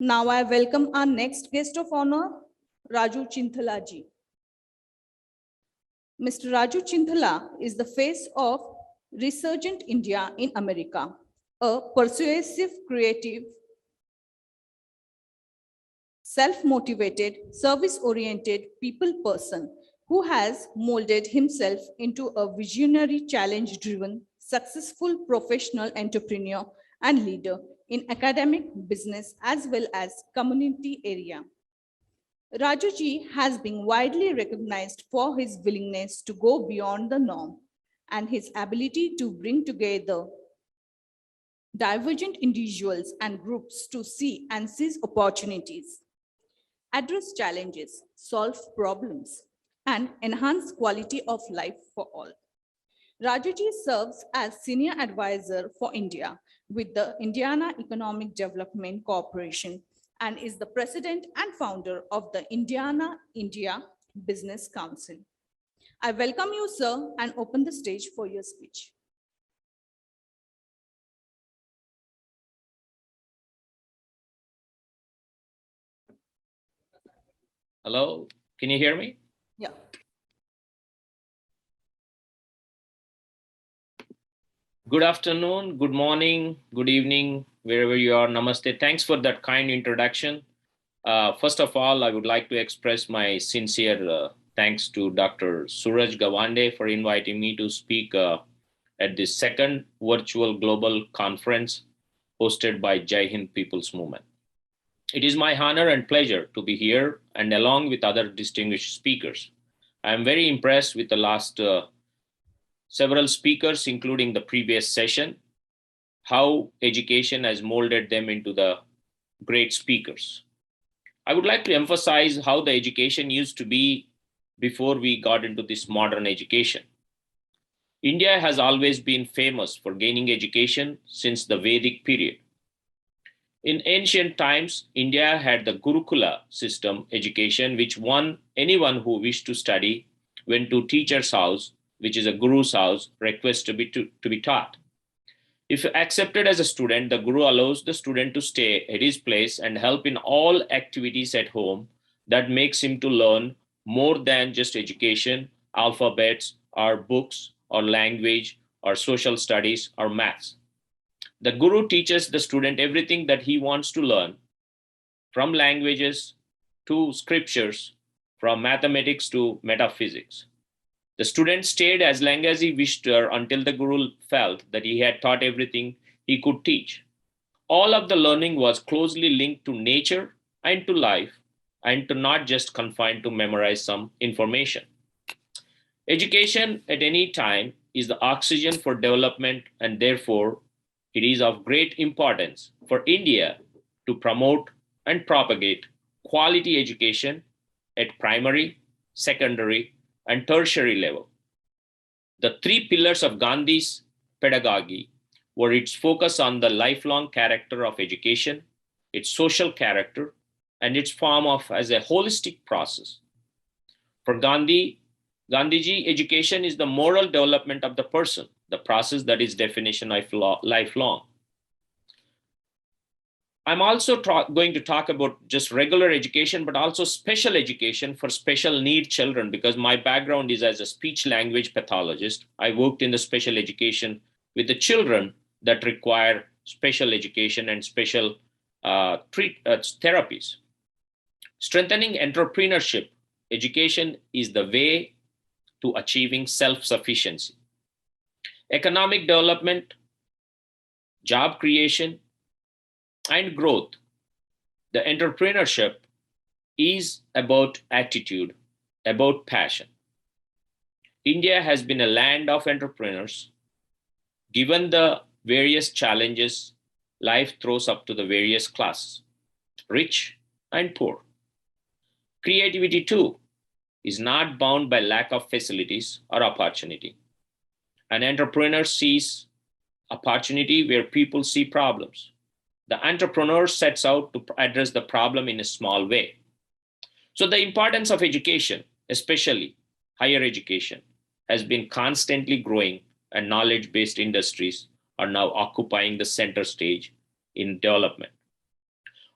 Now I welcome our next guest of honor, Raju Chinthala ji. Mr. Raju Chinthala is the face of Resurgent India in America, a persuasive, creative, self-motivated, service-oriented people person who has molded himself into a visionary, challenge-driven, successful professional entrepreneur and leader in academic, business, as well as community area. Rajuji has been widely recognized for his willingness to go beyond the norm and his ability to bring together divergent individuals and groups to see and seize opportunities, address challenges, solve problems, and enhance quality of life for all. Rajuji serves as Senior Advisor for India with the Indiana Economic Development Corporation and is the President and founder of the Indiana India Business Council. I welcome you, sir, and open the stage for your speech. Hello, can you hear me? Yeah. Good afternoon, good morning, good evening, wherever you are. Namaste. Thanks for that kind introduction. First of all, I would like to express my sincere thanks to Dr. Suraj Gawande for inviting me to speak at the second virtual global conference hosted by Jaihind People's Movement. It is my honor and pleasure to be here and along with other distinguished speakers. I am very impressed with the last several speakers, including the previous session, how education has molded them into the great speakers. I would like to emphasize how the education used to be before we got into this modern education. India has always been famous for gaining education since the Vedic period. In ancient times, India had the Gurukula system education, which anyone who wished to study went to teacher's house, which is a guru's house, request to be taught. If accepted as a student, the guru allows the student to stay at his place and help in all activities at home that makes him to learn more than just education, alphabets, or books, or language, or social studies, or maths. The guru teaches the student everything that he wants to learn, from languages to scriptures, from mathematics to metaphysics. The student stayed as long as he wished until the guru felt that he had taught everything he could teach. All of the learning was closely linked to nature and to life, and to not just confined to memorize some information. Education at any time is the oxygen for development, and therefore it is of great importance for India to promote and propagate quality education at primary, secondary, and tertiary level. The three pillars of Gandhi's pedagogy were its focus on the lifelong character of education, its social character, and its form as a holistic process. For Gandhiji, education is the moral development of the person, the process that is definition of lifelong. I'm also going to talk about just regular education, but also special education for special need children, because my background is as a speech language pathologist. I worked in the special education with the children that require special education and special therapies. Strengthening entrepreneurship, education is the way to achieving self-sufficiency. Economic development, job creation, and growth. The entrepreneurship is about attitude, about passion. India has been a land of entrepreneurs. Given the various challenges life throws up to the various classes, rich and poor. Creativity too is not bound by lack of facilities or opportunity. An entrepreneur sees opportunity where people see problems. The entrepreneur sets out to address the problem in a small way. So the importance of education, especially higher education, has been constantly growing, and knowledge-based industries are now occupying the center stage in development.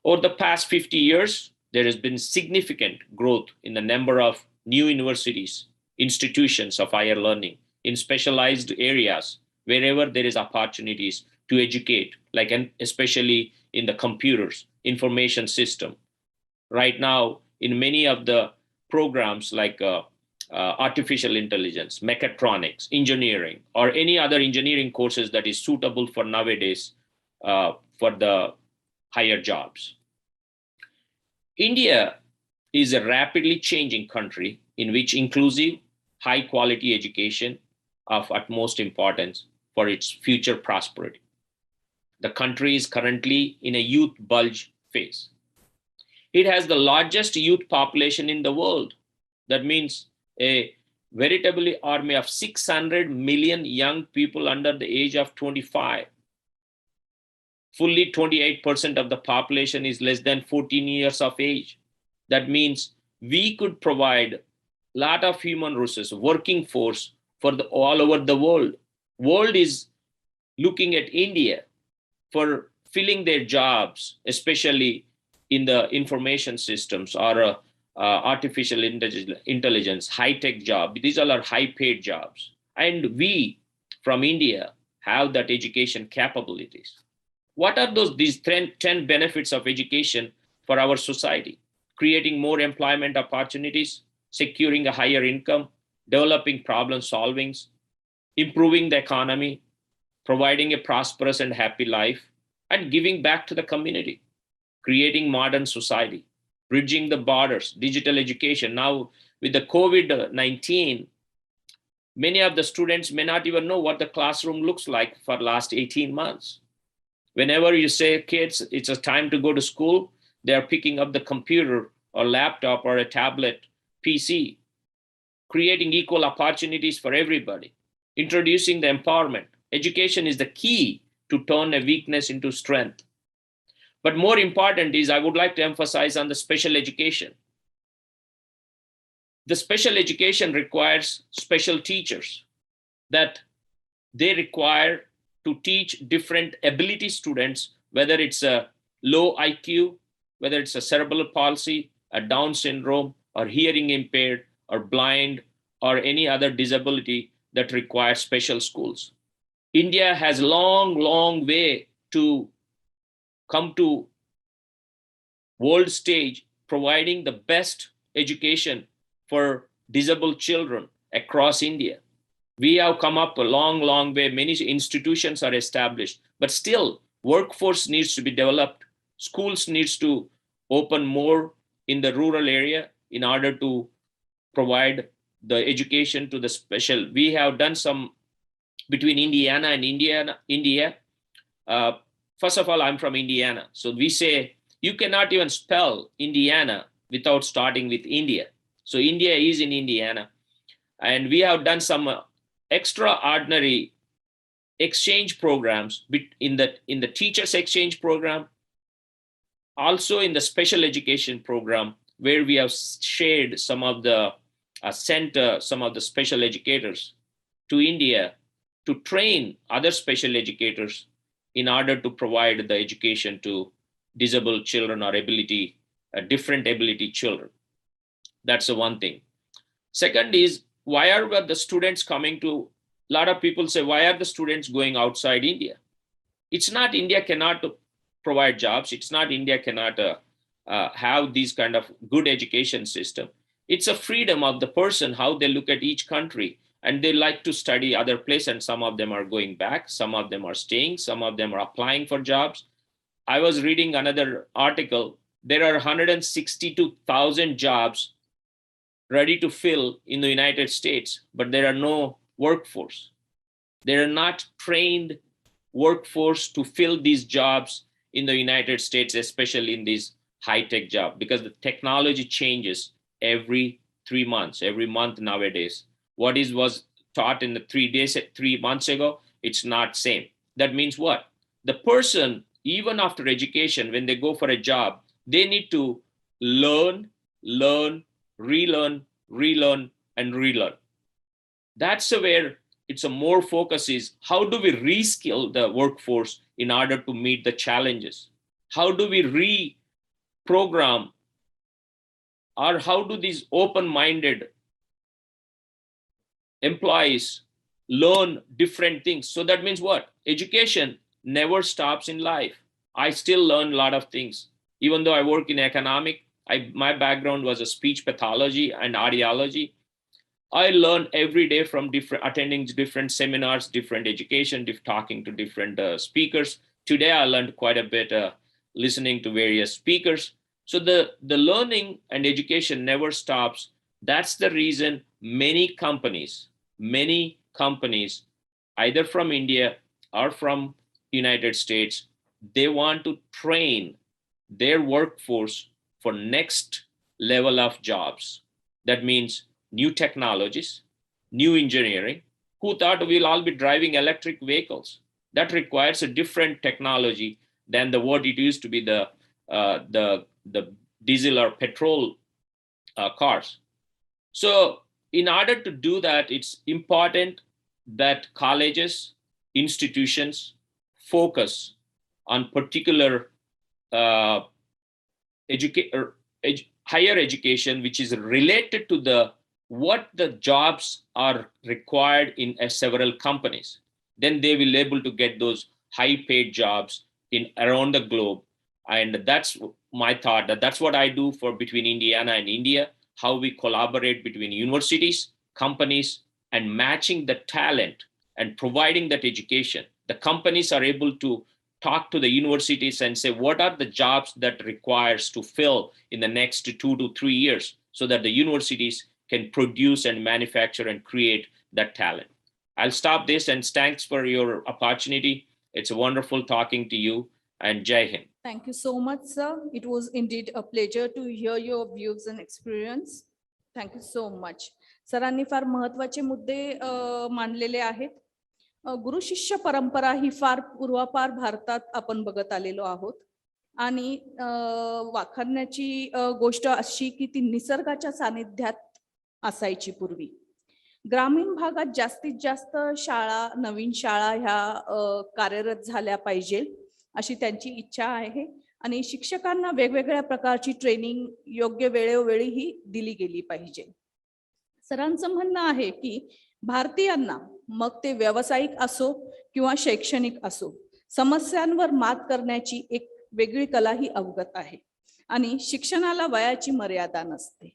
Over the past 50 years, there has been significant growth in the number of new universities, institutions of higher learning in specialized areas wherever there is opportunities to educate, like especially in the computers, information system. Right now, in many of the programs like artificial intelligence, mechatronics, engineering, or any other engineering courses that is suitable for nowadays for the higher jobs. India is a rapidly changing country in which inclusive, high quality education of utmost importance for its future prosperity. The country is currently in a youth bulge phase. It has the largest youth population in the world. That means a veritably army of 600 million young people under the age of 25. Fully 28% of the population is less than 14 years of age. That means we could provide a lot of human resources, working force for all over the world. World is looking at India for filling their jobs, especially in the information systems or artificial intelligence, high-tech job. These all are high-paid jobs. And we from India have that education capabilities. What are these 10 benefits of education for our society? Creating more employment opportunities, securing a higher income, developing problem solvings, improving the economy, providing a prosperous and happy life, and giving back to the community, creating modern society, bridging the borders, digital education. Now, with the COVID-19, many of the students may not even know what the classroom looks like for the last 18 months. Whenever you say, kids, it's a time to go to school, they're picking up the computer or laptop or a tablet, PC, creating equal opportunities for everybody, introducing the empowerment. Education is the key to turn a weakness into strength. But more important is, I would like to emphasize on the special education. The special education requires special teachers that they require to teach different ability students, whether it's a low IQ, whether it's a cerebral palsy, a Down syndrome, or hearing impaired, or blind, or any other disability that requires special schools. India has a long way to come to world stage, providing the best education for disabled children across India. We have come up a long way. Many institutions are established, but still workforce needs to be developed. Schools needs to open more in the rural area in order to provide the education to the special. We have done some between Indiana and India. First of all, I'm from Indiana. So we say you cannot even spell Indiana without starting with India. So India is in Indiana. And we have done some extraordinary exchange programs in the teachers exchange program, also in the special education program, where we have shared some of the sent some of the special educators to India to train other special educators in order to provide the education to disabled children or different ability children. That's the one thing. Second is, why are the students coming to, a lot of people say, why are the students going outside India? It's not India cannot provide jobs. It's not India cannot have these kind of good education system. It's a freedom of the person, how they look at each country. And they like to study other place, and some of them are going back, some of them are staying, some of them are applying for jobs. I was reading another article. There are 162,000 jobs ready to fill in the United States, but there are no workforce. There are not trained workforce to fill these jobs in the United States, especially in these high-tech jobs, because the technology changes every 3 months, every month nowadays. What was taught in the 3 months ago, it's not same. That means what? The person, even after education, when they go for a job, they need to learn, relearn, and relearn. That's where it's a more focus is, how do we reskill the workforce in order to meet the challenges? How do we program, or how do these open-minded employees learn different things? So that means what? Education never stops in life. I still learn a lot of things. Even though I work in economic, my background was a speech pathology and audiology. I learn every day from attending different seminars, different education, talking to different speakers. Today, I learned quite a bit listening to various speakers. So the learning and education never stops. That's the reason many companies, either from India or from United States, they want to train their workforce for next level of jobs. That means new technologies, new engineering. Who thought we'll all be driving electric vehicles? That requires a different technology than what it used to be the diesel or petrol cars. So in order to do that, it's important that colleges, institutions focus on particular higher education, which is related to what the jobs are required in several companies. Then they will be able to get those high paid jobs in around the globe. And that's my thought. That's what I do for between Indiana and India, how we collaborate between universities, companies, and matching the talent and providing that education. The companies are able to talk to the universities and say, what are the jobs that requires to fill in the next 2 to 3 years, so that the universities can produce and manufacture and create that talent. I'll stop this, and thanks for your opportunity. It's wonderful talking to you, and Jaihind. Thank you so much, sir. It was indeed a pleasure to hear your views and experience. Thank you so much. सरांनी फार महत्त्वाचे मुद्दे मांडलेले आहेत. गुरु शिष्य परंपरा ही फार पूर्वापार भारतात आपण बघत आलेलो आहोत. आणि वाखाणण्याची गोष्ट अशी की ती निसर्गाच्या सानिध्यात असायची पूर्वी. ग्रामीण भागात जास्तीत जास्त शाळा, नवीन शाळा ह्या कार्यरत झाल्या पाहिजे अशी त्यांची इच्छा आहे. आणि शिक्षकांना वेगवेगळ्या प्रकारची ट्रेनिंग योग्य वेळोवेळी ही दिली गेली पाहिजे. सरांचं म्हणणं आहे की भारतीयांना, मग ते व्यावसायिक असो किंवा शैक्षणिक असो, समस्यांवर मात करण्याची एक वेगळी कला ही अवगत आहे. आणि शिक्षणाला वयाची मर्यादा नसते.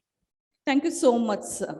Thank you so much sir.